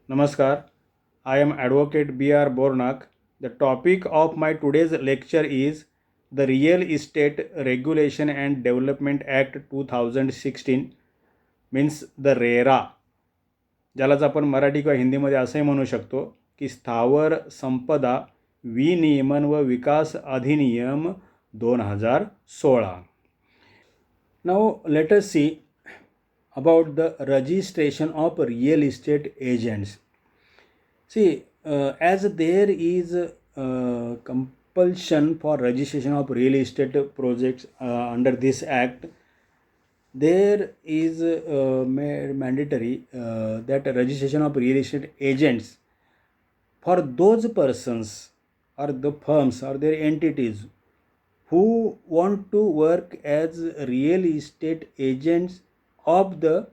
Namaskar, I am Advocate B.R. Bornak. The topic of my today's lecture is the Real Estate Regulation and Development Act 2016 means the RERA, ज्यालाच आपण मराठी किंवा हिंदीमध्ये असंही म्हणू शकतो की स्थावर संपदा विनियमन व विकास अधिनियम 2016. Now let us see about the registration of real estate agents. See, as there is compulsion for registration of real estate projects under this act, there is mandatory that registration of real estate agents for those persons or the firms or their entities who want to work as real estate agents of the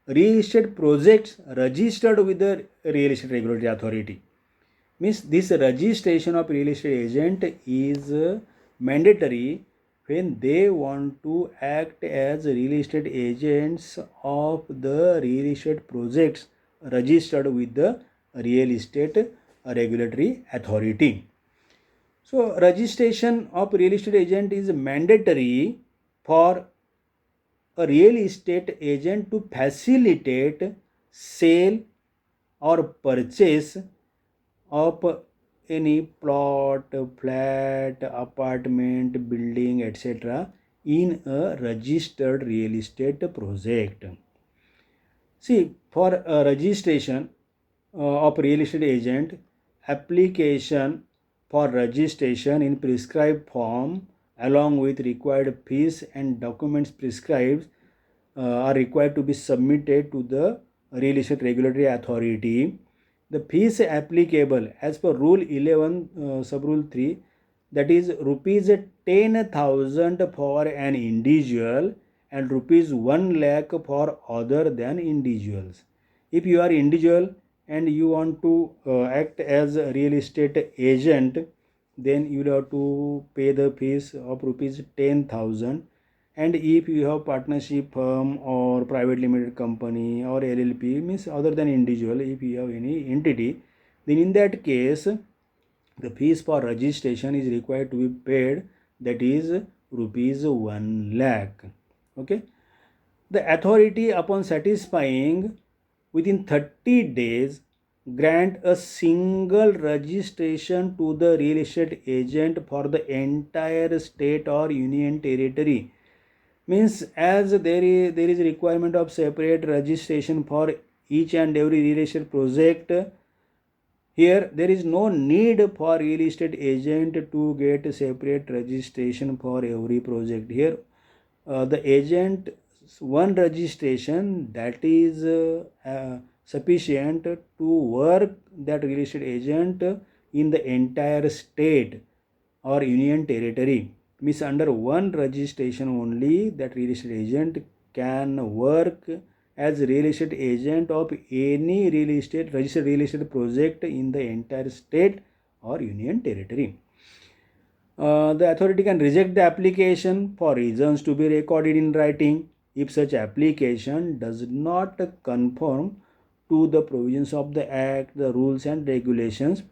real estate projects registered with the real estate regulatory authority. Means this registration of real estate agent is mandatory when they want to act as real estate agents of the real estate projects registered with the real estate regulatory authority. So registration of real estate agent is mandatory for a real estate agent to facilitate sale or purchase of any plot, flat, apartment, building, etc. in a registered real estate project. See, for a registration of real estate agent, application for registration in prescribed form along with required fees and documents prescribed are required to be submitted to the real estate regulatory authority. The fees applicable as per rule 11 sub rule 3, that is rupees 10,000 for an individual and rupees 1 lakh for other than individuals. If you are individual and you want to act as a real estate agent, then you will have to pay the fees of rupees 10,000. And if you have partnership firm or private limited company or LLP, means other than individual, if you have any entity, then in that case the fees for registration is required to be paid, that is rupees 1 lakh. Okay, the authority upon satisfying within 30 days grant a single registration to the real estate agent for the entire state or union territory. Means as there is requirement of separate registration for each and every real estate project, here there is no need for real estate agent to get separate registration for every project. Here the agent one registration, that is sufficient to work that real estate agent in the entire state or union territory. Means under one registration only that real estate agent can work as real estate agent of any registered real estate project in the entire state or union territory. The authority can reject the application for reasons to be recorded in writing if such application does not conform to the provisions of the act, the rules and regulations,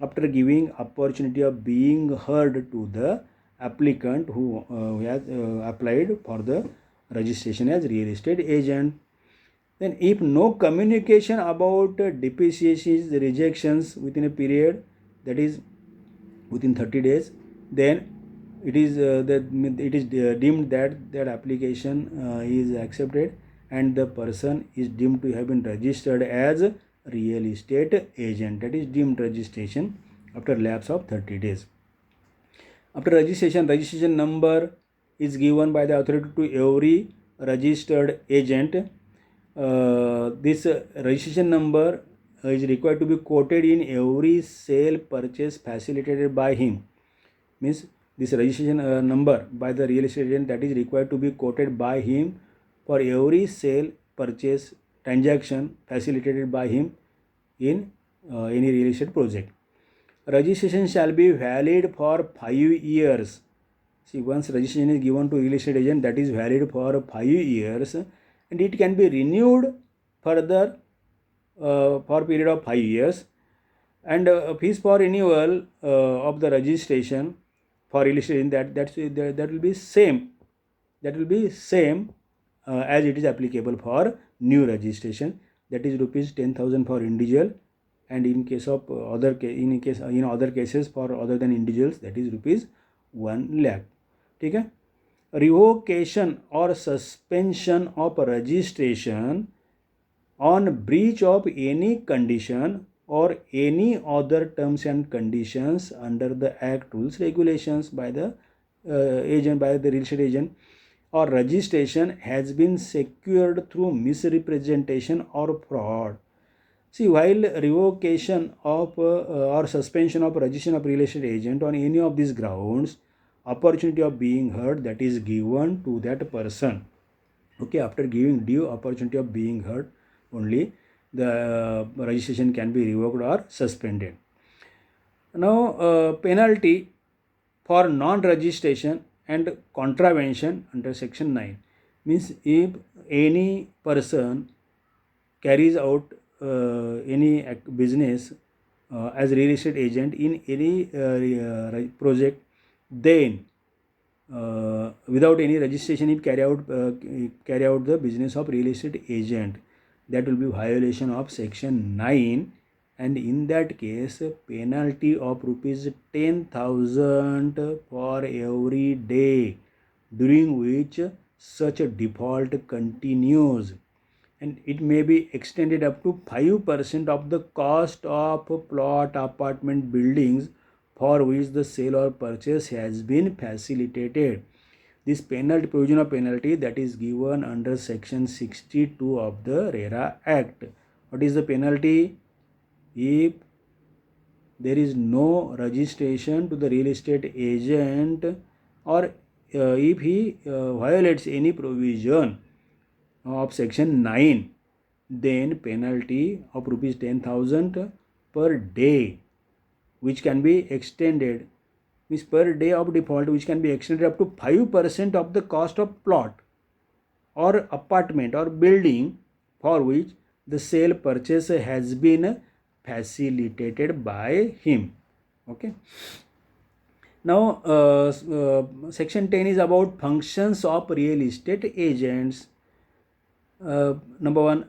after giving opportunity of being heard to the applicant who has applied for the registration as real estate agent. Then if no communication about depreciations, rejections within a period, that is within 30 days, then it is deemed that that application is accepted and the person is deemed to have been registered as real estate agent. That is deemed registration after lapse of 30 days. After registration number is given by the authority to every registered agent. This registration number is required to be quoted in every sale purchase facilitated by him. Means this registration number by the real estate agent, that is required to be quoted by him for every sale purchase transaction facilitated by him in any real estate project. Registration shall be valid for 5 years. See, once registration is given to real estate agent, that is valid for 5 years and it can be renewed further for period of 5 years, and fees for renewal of the registration for real estate, that will be same, as it is applicable for new registration, that is rupees 10,000 for individual, and in case of in other cases for other than individuals, that is rupees 1 lakh. ठीक है. Revocation or suspension of registration on breach of any condition or any other terms and conditions under the act, rules, regulations by the real estate agent, or registration has been secured through misrepresentation or fraud. See, while revocation of or suspension of registration of real estate agent on any of these grounds, opportunity of being heard, that is given to that person. Okay, after giving due opportunity of being heard, only the registration can be revoked or suspended. Now, penalty for non-registration and contravention under section 9 means if any person carries out any business as real estate agent in any project, then without any registration if carry out the business of real estate agent, that will be violation of section 9, and in that case penalty of rupees 10,000 for every day during which such a default continues, and it may be extended up to 5% of the cost of plot, apartment buildings for which the sale or purchase has been facilitated. This penalty, provision of penalty, that is given under section 62 of the RERA Act. What is the penalty? If there is no registration to the real estate agent, or if he violates any provision of section 9, then penalty of rupees 10,000 per day, which can be extended, means per day of default, which can be extended up to 5% of the cost of plot or apartment or building for which the sale purchase has been facilitated by him. Okay. Now, section 10 is about functions of real estate agents. Number one,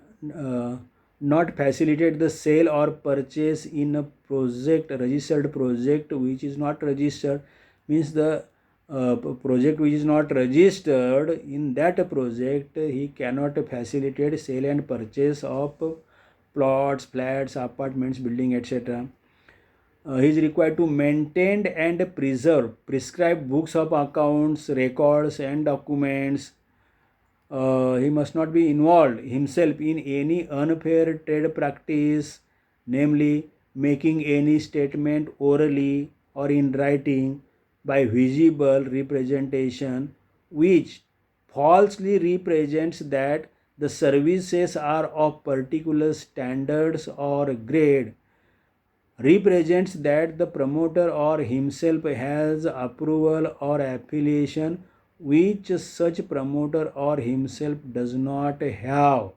not facilitate the sale or purchase in a project, registered project which is not registered, means the project which is not registered, in that project he cannot facilitate sale and purchase of plots, flats, apartments, building, etc. He is required to maintain and preserve prescribed books of accounts, records and documents. He must not be involved himself in any unfair trade practice, namely making any statement orally or in writing by visible representation which falsely represents that the services are of particular standards or grade, represents that the promoter or himself has approval or affiliation which such promoter or himself does not have,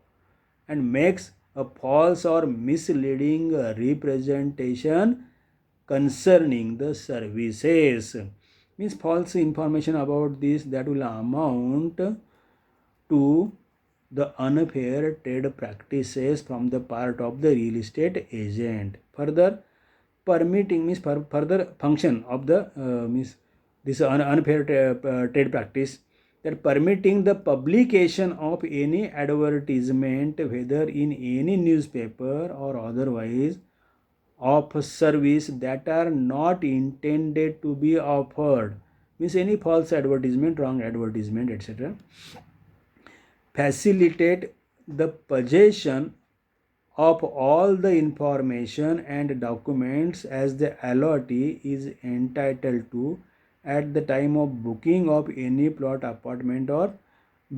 and makes a false or misleading representation concerning the services. Means false information about this, that will amount to the unfair trade practices from the part of the real estate agent. Further, permitting means further function of the means this unfair trade practice, that permitting the publication of any advertisement, whether in any newspaper or otherwise, of service that are not intended to be offered, means any false advertisement, wrong advertisement, etc. Facilitate the possession of all the information and documents as the allottee is entitled to at the time of booking of any plot, apartment or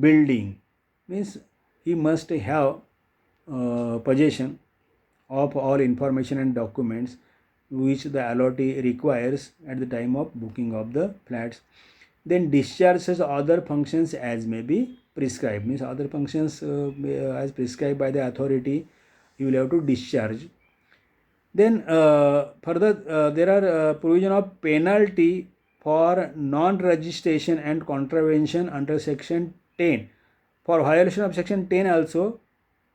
building. Means he must have possession of all information and documents which the allottee requires at the time of booking of the flats. Then discharges other functions as may be prescribed, means other functions as prescribed by the authority he will have to discharge. Then further there are provision of penalty for non-registration and contravention under section 10. For violation of section 10 also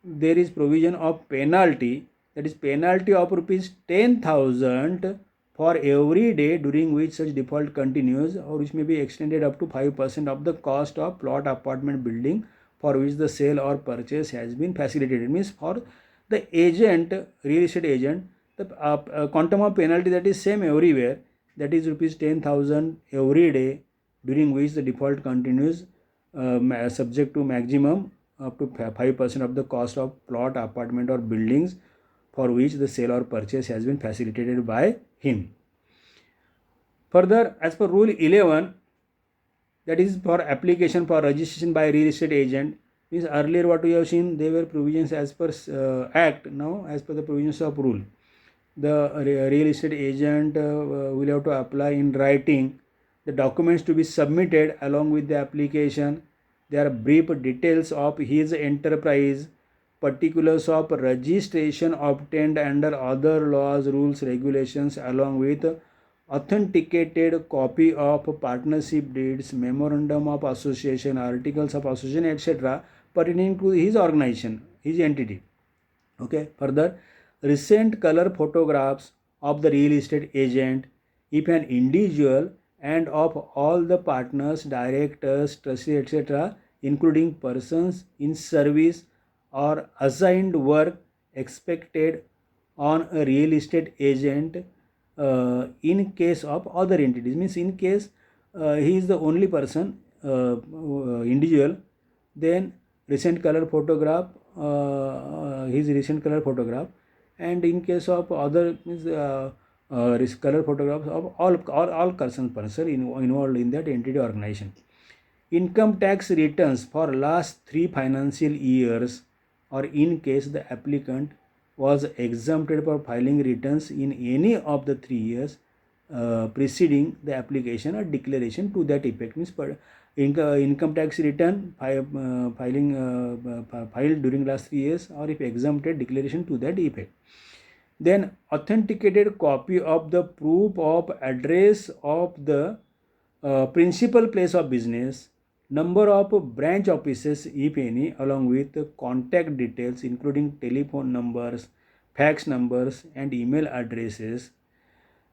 there is provision of penalty, that is penalty of rupees 10,000 for every day during which such default continues, or which may be extended up to 5% of the cost of plot, apartment, building for which the sale or purchase has been facilitated. Means for the agent, real estate agent, the quantum of penalty that is same everywhere, that is rupees 10,000 every day during which the default continues, subject to maximum up to 5% of the cost of plot, apartment or buildings for which the sale or purchase has been facilitated by him. Further, as per rule 11, that is for application for registration by real estate agent, means earlier what we have seen, they were provisions as per act, now as per the provisions of rule. The real estate agent will have to apply in writing the documents to be submitted along with the application. There are brief details of his enterprise, particulars of registration obtained under other laws, rules, regulations, along with authenticated copy of partnership deeds, memorandum of association, articles of association, etc. pertaining to his organization, his entity. Okay. Further, recent color photographs of the real estate agent, if an individual, and of all the partners, directors, trustees, etc., including persons in service or assigned work expected on a real estate agent in case of other entities. Means in case he is the only person, individual, then recent color photograph, his recent color photograph, and in case of other means color photographs of all concerned person involved in that entity organization. Income tax returns for last 3 financial years, or in case the applicant was exempted for filing returns in any of the 3 years preceding the application or declaration to that effect. Means income tax return filed during last 3 years, or if exempted, declaration to that effect. Then authenticated copy of the proof of address of the principal place of business, number of branch offices if any, along with contact details including telephone numbers, fax numbers and email addresses,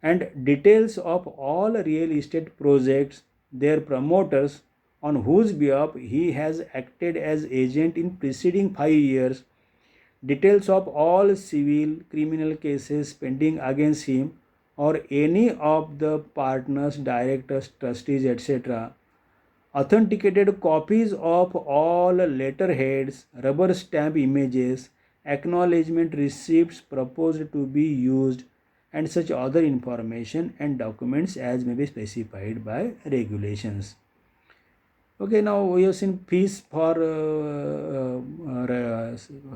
and details of all real estate projects, their promoters on whose behalf he has acted as agent in preceding 5 years, details of all civil, criminal cases pending against him or any of the partners, directors, trustees, etc., authenticated copies of all letterheads, rubber stamp images, acknowledgement receipts proposed to be used, and such other information and documents as may be specified by regulations. Okay, now we have seen fees for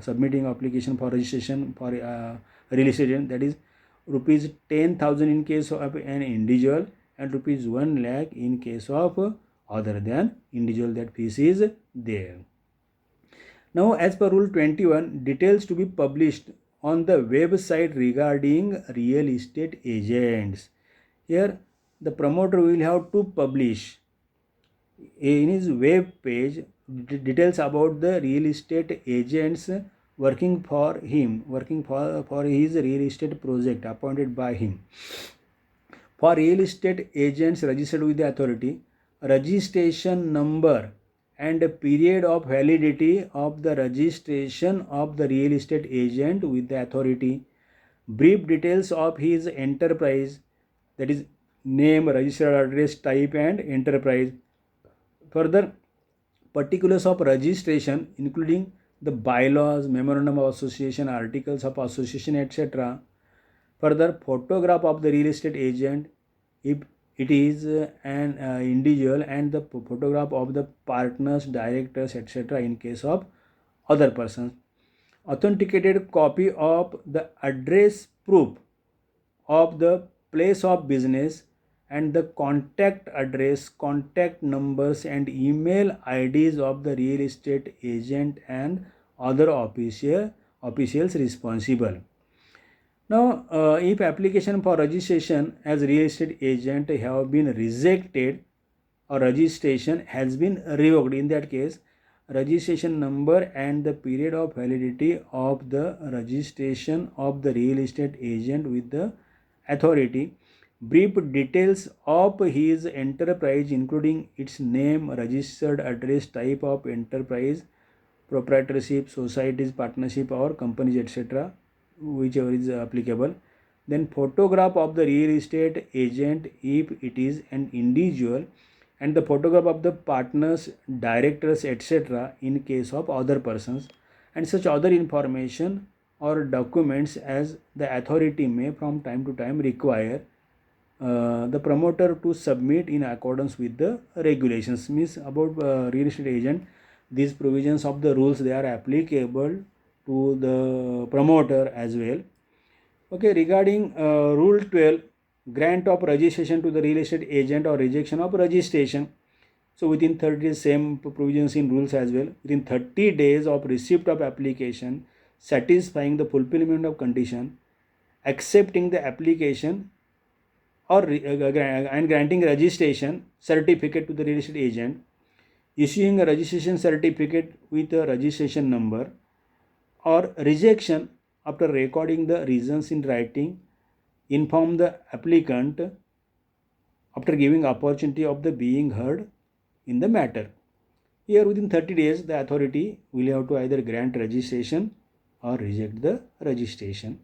submitting application for registration for real estate agent, that is rupees 10,000 in case of an individual and rupees 1 lakh in case of other than individual, that fees is there. Now as per rule 21, details to be published on the website regarding real estate agents. Here the promoter will have to publish in his web page details about the real estate agents working for him, working for his real estate project appointed by him. For real estate agents registered with the authority, registration number and period of validity of the registration of the real estate agent with the authority, brief details of his enterprise, that is name, registered address, type and enterprise. Further, particulars of registration including the bylaws, memorandum of association, articles of association, etc. Further, photograph of the real estate agent if it is an individual, and the photograph of the partners, directors, etc. in case of other persons. Authenticated copy of the address proof of the place of business and the contact address, contact numbers and email IDs of the real estate agent and other officials officials responsible. Now, if application for registration as real estate agent have been rejected or registration has been revoked, in that case, registration number and the period of validity of the registration of the real estate agent with the authority, brief details of his enterprise including its name, registered address, type of enterprise, proprietorship, societies, partnership or companies, etc., whichever is applicable. Then photograph of the real estate agent if it is an individual, and the photograph of the partners, directors, etc., in case of other persons, and such other information or documents as the authority may from time to time require the promoter to submit in accordance with the regulations. Means about real estate agent, these provisions of the rules, they are applicable to the promoter as well. Okay, regarding rule 12, grant of registration to the real estate agent or rejection of registration. So within 30 days, same provisions in rules as well. Within 30 days of receipt of application satisfying the fulfillment of condition, accepting the application or and granting registration certificate to the real estate agent, issuing a registration certificate with a registration number, or rejection after recording the reasons in writing, inform the applicant after giving opportunity of the being heard in the matter. Here within 30 days the authority will have to either grant registration or reject the registration.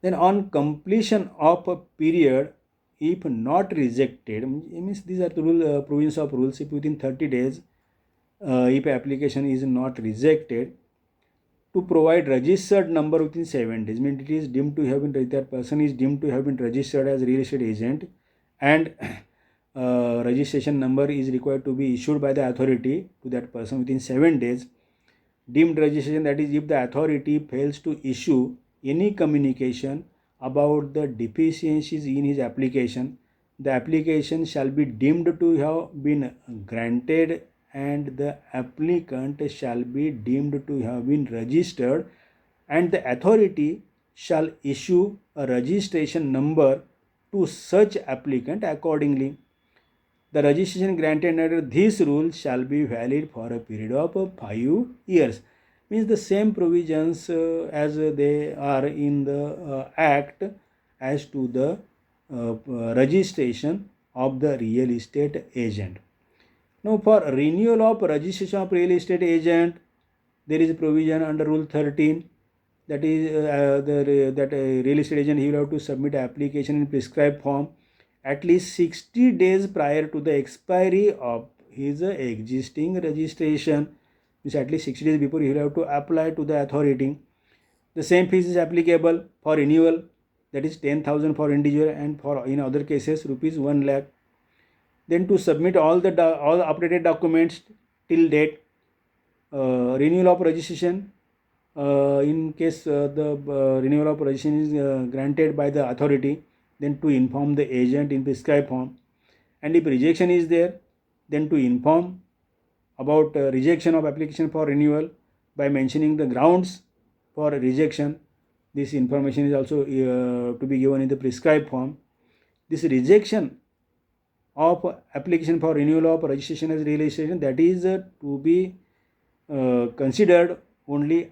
Then on completion of a period, if not rejected, means these are the provisions of rules. If within 30 days if application is not rejected, to provide registered number within 7 days, means it is deemed to have been, that person is deemed to have been registered as real estate agent, and registration number is required to be issued by the authority to that person within 7 days. Deemed registration, that is if the authority fails to issue any communication about the deficiencies in his application, the application shall be deemed to have been granted and the applicant shall be deemed to have been registered, and the authority shall issue a registration number to such applicant accordingly. The registration granted under this rule shall be valid for a period of 5 years. Means the same provisions as they are in the act as to the registration of the real estate agent. Now for renewal of registration of real estate agent, there is a provision under rule 13, that is that a real estate agent, he will have to submit application in prescribed form at least 60 days prior to the expiry of his existing registration. Means at least 60 days before he will have to apply to the authority. The same fees is applicable for renewal, that is 10,000 for individual, and for in other cases rupees 1 lakh. Then to submit all the updated documents till date. Renewal of registration, in case the renewal of registration is granted by the authority, then to inform the agent in prescribed form. And if rejection is there, then to inform about rejection of application for renewal by mentioning the grounds for rejection. This information is also to be given in the prescribed form. This rejection of application for renewal of registration as real estate agent, that is to be considered only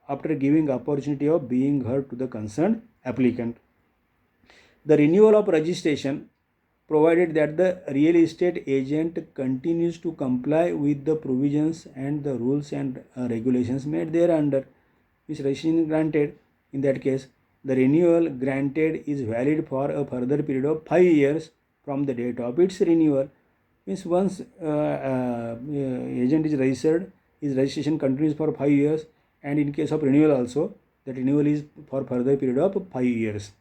after giving opportunity of being heard to the concerned applicant. The renewal of registration, provided that the real estate agent continues to comply with the provisions and the rules and regulations made thereunder, which registration is granted. In that case, the renewal granted is valid for a further period of 5 years from the date of its renewal. Means once agent is registered, his registration continues for 5 years, and in case of renewal also, that renewal is for further period of 5 years.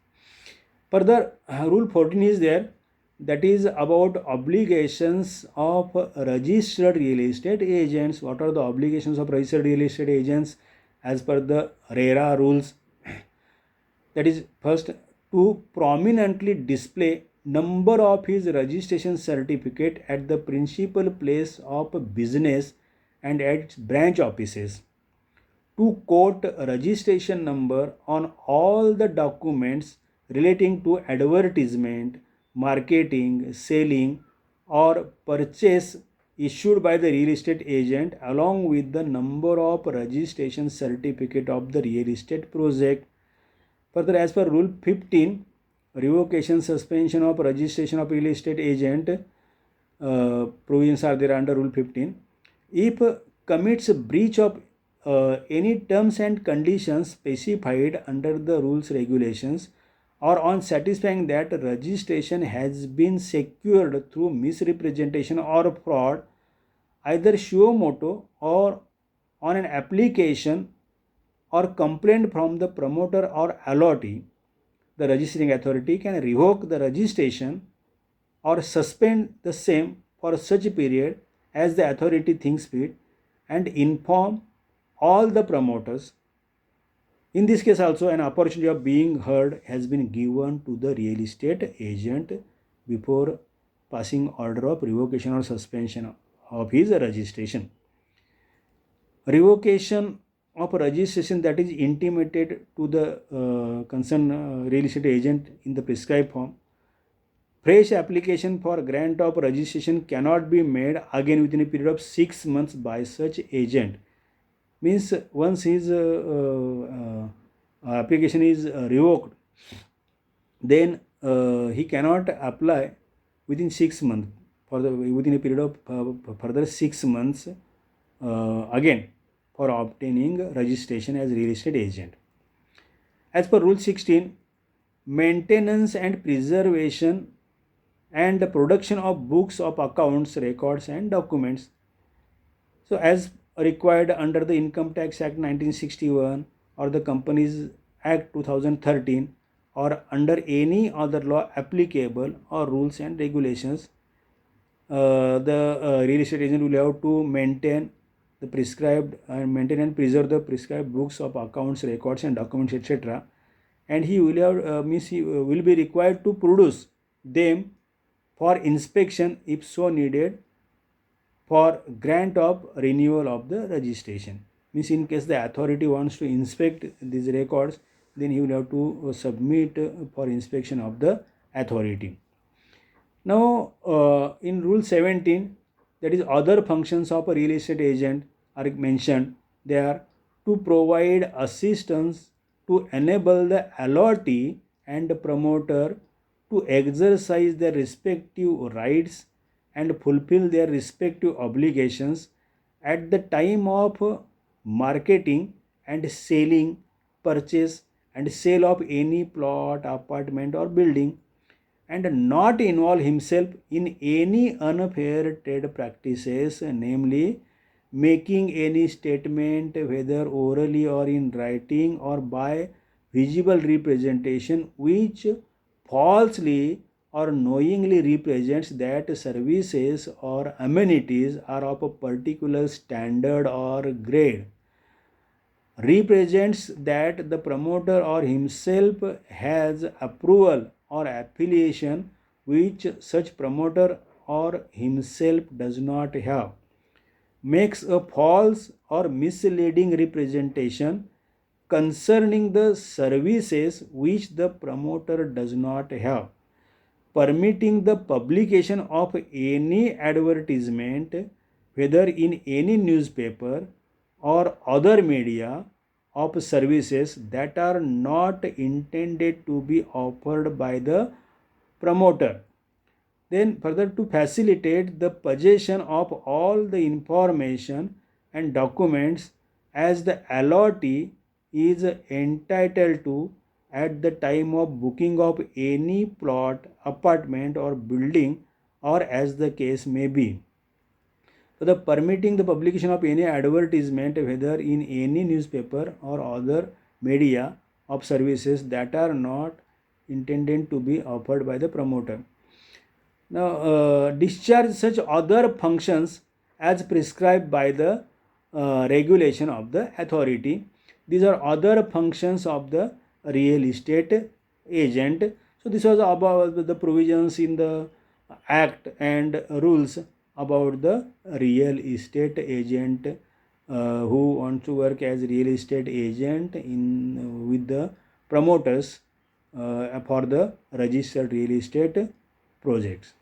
Further, rule 14 is there, that is about obligations of registered real estate agents. What are the obligations of registered real estate agents as per the RERA rules? That is, first, to prominently display number of his registration certificate at the principal place of business and at its branch offices, to quote registration number on all the documents relating to advertisement, marketing, selling, or purchase issued by the real estate agent along with the number of registration certificate of the real estate project. Further, as per Rule 15, revocation, suspension of registration of real estate agent provisions are there under Rule 15. If commits breach of any terms and conditions specified under the rules regulations or on satisfying that registration has been secured through misrepresentation or fraud, either suo motu or on an application or complaint from the promoter or allottee, the registering authority can revoke the registration or suspend the same for such a period as the authority thinks fit and inform all the promoters. In this case also, an opportunity of being heard has been given to the real estate agent before passing order of revocation or suspension of his registration. Revocation of registration that is intimated to the concerned real estate agent in the prescribed form. Fresh application for grant of registration cannot be made again within a period of 6 months by such agent. Means once his application is revoked, then he cannot apply within 6 months within a period of further 6 months again for obtaining registration as real estate agent. As per Rule 16, maintenance and preservation and the production of books of accounts, records and documents. So as required under the Income Tax Act 1961 or the Companies Act 2013 or under any other law applicable or rules and regulations, the real estate agent will have to maintain the prescribed maintain and preserve the prescribed books of accounts, records and documents, etc. And he will have he will be required to produce them for inspection if so needed for grant of renewal of the registration. Means in case the authority wants to inspect these records, then he will have to submit for inspection of the authority. Now in Rule 17, that is other functions of a real estate agent are mentioned. They are to provide assistance to enable the allottee and promoter to exercise their respective rights and fulfill their respective obligations at the time of marketing and selling, purchase and sale of any plot, apartment or building, and not involve himself in any unfair trade practices, namely making any statement whether orally or in writing or by visible representation which falsely or knowingly represents that services or amenities are of a particular standard or grade, represents that the promoter or himself has approval or affiliation which such promoter or himself does not have, makes a false or misleading representation concerning the services which the promoter does not have, permitting the publication of any advertisement whether in any newspaper or other media of services that are not intended to be offered by the promoter. Then further, to facilitate the possession of all the information and documents as the allottee is entitled to at the time of booking of any plot, apartment or building, or as the case may be. So the permitting the publication of any advertisement whether in any newspaper or other media of services that are not intended to be offered by the promoter. Now discharge such other functions as prescribed by the regulation of the authority. These are other functions of the real estate agent. So this was about the provisions in the act and rules about the real estate agent who wants to work as real estate agent in with the promoters for the registered real estate projects.